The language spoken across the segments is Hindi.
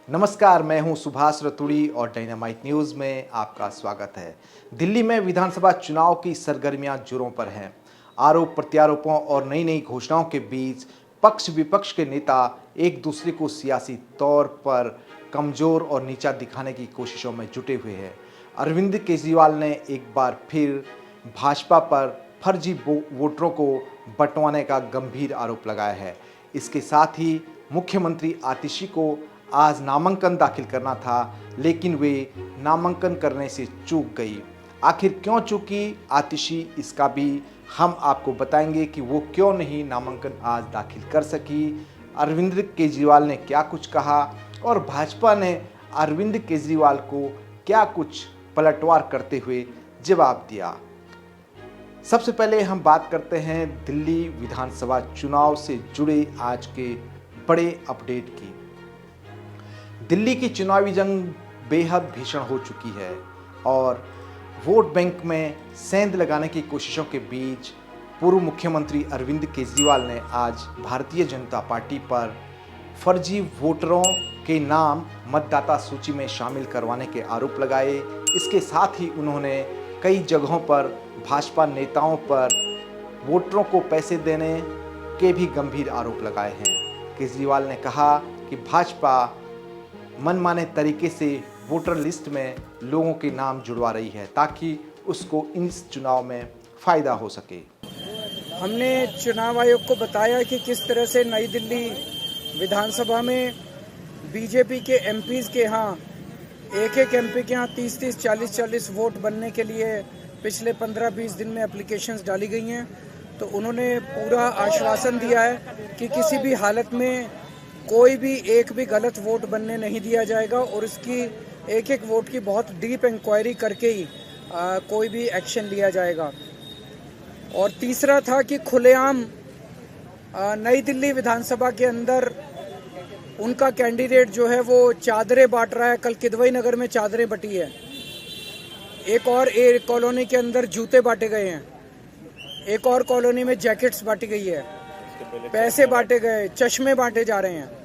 नमस्कार, मैं हूं सुभाष रतुड़ी और डायनामाइट न्यूज़ में आपका स्वागत है। दिल्ली में विधानसभा चुनाव की सरगर्मियां जोरों पर हैं। आरोप प्रत्यारोपों और नई नई घोषणाओं के बीच पक्ष विपक्ष के नेता एक दूसरे को सियासी तौर पर कमजोर और नीचा दिखाने की कोशिशों में जुटे हुए हैं। अरविंद केजरीवाल ने एक बार फिर भाजपा पर फर्जी वोटरों को बंटवाने का गंभीर आरोप लगाया है। इसके साथ ही मुख्यमंत्री आतिशी को आज नामांकन दाखिल करना था, लेकिन वे नामांकन करने से चूक गई। आखिर क्यों चूकी आतिशी, इसका भी हम आपको बताएंगे कि वो क्यों नहीं नामांकन आज दाखिल कर सकी। अरविंद केजरीवाल ने क्या कुछ कहा और भाजपा ने अरविंद केजरीवाल को क्या कुछ पलटवार करते हुए जवाब दिया। सबसे पहले हम बात करते हैं दिल्ली विधानसभा चुनाव से जुड़े आज के बड़े अपडेट की। दिल्ली की चुनावी जंग बेहद भीषण हो चुकी है और वोट बैंक में सेंध लगाने की कोशिशों के बीच पूर्व मुख्यमंत्री अरविंद केजरीवाल ने आज भारतीय जनता पार्टी पर फर्जी वोटरों के नाम मतदाता सूची में शामिल करवाने के आरोप लगाए। इसके साथ ही उन्होंने कई जगहों पर भाजपा नेताओं पर वोटरों को पैसे देने के भी गंभीर आरोप लगाए हैं। केजरीवाल ने कहा कि भाजपा मनमाने तरीके से वोटर लिस्ट में लोगों के नाम जुड़वा रही है ताकि उसको इस चुनाव में फ़ायदा हो सके। हमने चुनाव आयोग को बताया कि किस तरह से नई दिल्ली विधानसभा में बीजेपी के एमपीज़ के यहाँ एक एमपी के यहाँ 30-30, 40-40 वोट बनने के लिए पिछले 15-20 दिन में एप्लीकेशंस डाली गई हैं। तो उन्होंने पूरा आश्वासन दिया है कि किसी भी हालत में कोई भी एक भी गलत वोट बनने नहीं दिया जाएगा और इसकी एक वोट की बहुत डीप इंक्वायरी करके ही कोई भी एक्शन लिया जाएगा। और तीसरा था कि खुलेआम नई दिल्ली विधानसभा के अंदर उनका कैंडिडेट जो है वो चादरें बांट रहा है। कल किदवई नगर में चादरें बटी है, एक कॉलोनी के अंदर जूते बांटे गए हैं, एक और कॉलोनी में जैकेट्स बांटी गई है, पैसे बांटे गए, चश्मे बांटे जा रहे हैं।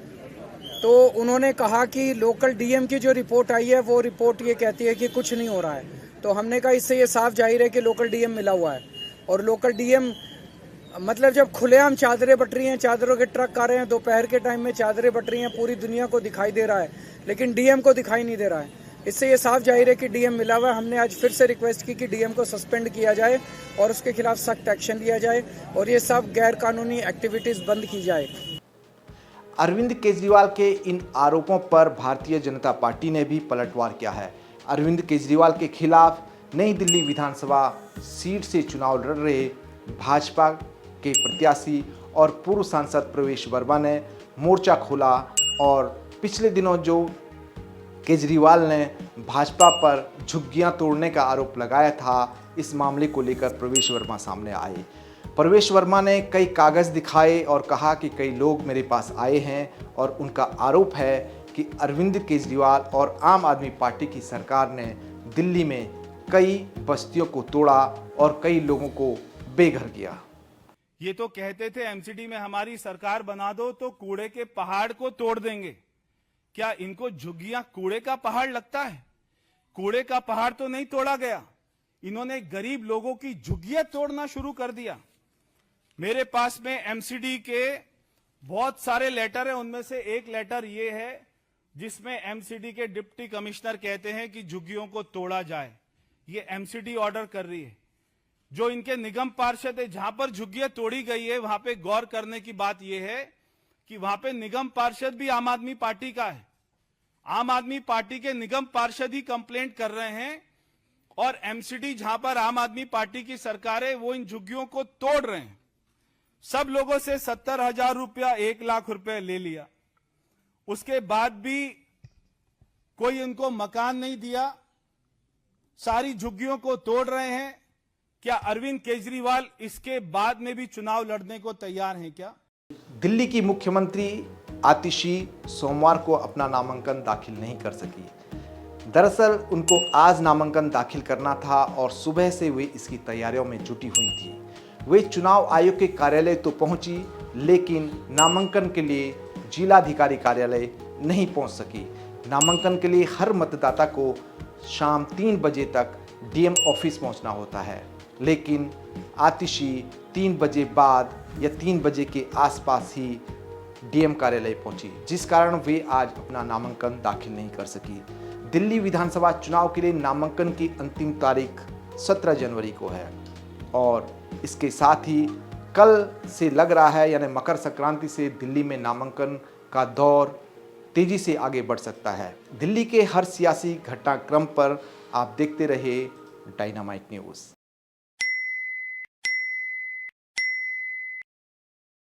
तो उन्होंने कहा कि लोकल डीएम की जो रिपोर्ट आई है वो रिपोर्ट ये कहती है कि कुछ नहीं हो रहा है। तो हमने कहा इससे ये साफ जाहिर है कि लोकल डीएम मिला हुआ है। और लोकल डीएम मतलब जब खुलेआम चादरें बट रही हैं, चादरों के ट्रक आ रहे हैं, दोपहर के टाइम में चादरें बट रही हैं, पूरी दुनिया को दिखाई दे रहा है, लेकिन डीएम को दिखाई नहीं दे रहा है। इससे ये साफ जाहिर है कि डीएम मिला हुआ है। हमने आज फिर से रिक्वेस्ट की कि डीएम को सस्पेंड किया जाए और उसके खिलाफ सख्त एक्शन लिया जाए और ये सब गैर कानूनी एक्टिविटीज़ बंद की जाए। अरविंद केजरीवाल के इन आरोपों पर भारतीय जनता पार्टी ने भी पलटवार किया है। अरविंद केजरीवाल के खिलाफ नई दिल्ली विधानसभा सीट से चुनाव लड़ रहे भाजपा के प्रत्याशी और पूर्व सांसद प्रवेश वर्मा ने मोर्चा खोला और पिछले दिनों जो केजरीवाल ने भाजपा पर झुग्गियां तोड़ने का आरोप लगाया था, इस मामले को लेकर प्रवेश वर्मा सामने आए। प्रवेश वर्मा ने कई कागज़ दिखाए और कहा कि कई लोग मेरे पास आए हैं और उनका आरोप है कि अरविंद केजरीवाल और आम आदमी पार्टी की सरकार ने दिल्ली में कई बस्तियों को तोड़ा और कई लोगों को बेघर किया। ये तो कहते थे एमसीडी में हमारी सरकार बना दो तो कूड़े के पहाड़ को तोड़ देंगे। क्या इनको झुग्गियां कूड़े का पहाड़ लगता है? कूड़े का पहाड़ तो नहीं तोड़ा गया, इन्होंने गरीब लोगों की झुग्गियां तोड़ना शुरू कर दिया। मेरे पास में एमसीडी के बहुत सारे लेटर हैं, उनमें से एक लेटर ये है जिसमें एमसीडी के डिप्टी कमिश्नर कहते हैं कि झुग्गियों को तोड़ा जाए। ये एमसीडी ऑर्डर कर रही है। जो इनके निगम पार्षद है, जहां पर झुग्गियां तोड़ी गई है वहां पे गौर करने की बात यह है कि वहां पे निगम पार्षद भी आम आदमी पार्टी का है। आम आदमी पार्टी के निगम पार्षद ही कंप्लेंट कर रहे हैं और एमसीडी जहां पर आम आदमी पार्टी की सरकार है वो इन झुग्गियों को तोड़ रहे हैं। सब लोगों से 70,000 रुपया, 1 लाख रुपए ले लिया, उसके बाद भी कोई उनको मकान नहीं दिया, सारी झुग्गियों को तोड़ रहे हैं। क्या अरविंद केजरीवाल इसके बाद में भी चुनाव लड़ने को तैयार हैं क्या? दिल्ली की मुख्यमंत्री आतिशी सोमवार को अपना नामांकन दाखिल नहीं कर सकी। दरअसल उनको आज नामांकन दाखिल करना था और सुबह से वे इसकी तैयारियों में जुटी हुई थी। वे चुनाव आयोग के कार्यालय तो पहुंची, लेकिन नामांकन के लिए जिलाधिकारी कार्यालय नहीं पहुंच सकी। नामांकन के लिए हर मतदाता को शाम 3 बजे तक डीएम ऑफिस पहुंचना होता है, लेकिन आतिशी 3 बजे बाद या 3 बजे के आसपास ही डीएम कार्यालय पहुंची, जिस कारण वे आज अपना नामांकन दाखिल नहीं कर सकी। दिल्ली विधानसभा चुनाव के लिए नामांकन की अंतिम तारीख 17 जनवरी को है और इसके साथ ही कल से लग रहा है, यानी मकर संक्रांति से दिल्ली में नामांकन का दौर तेजी से आगे बढ़ सकता है। दिल्ली के हर सियासी घटनाक्रम पर आप देखते रहे डायनामाइट न्यूज़।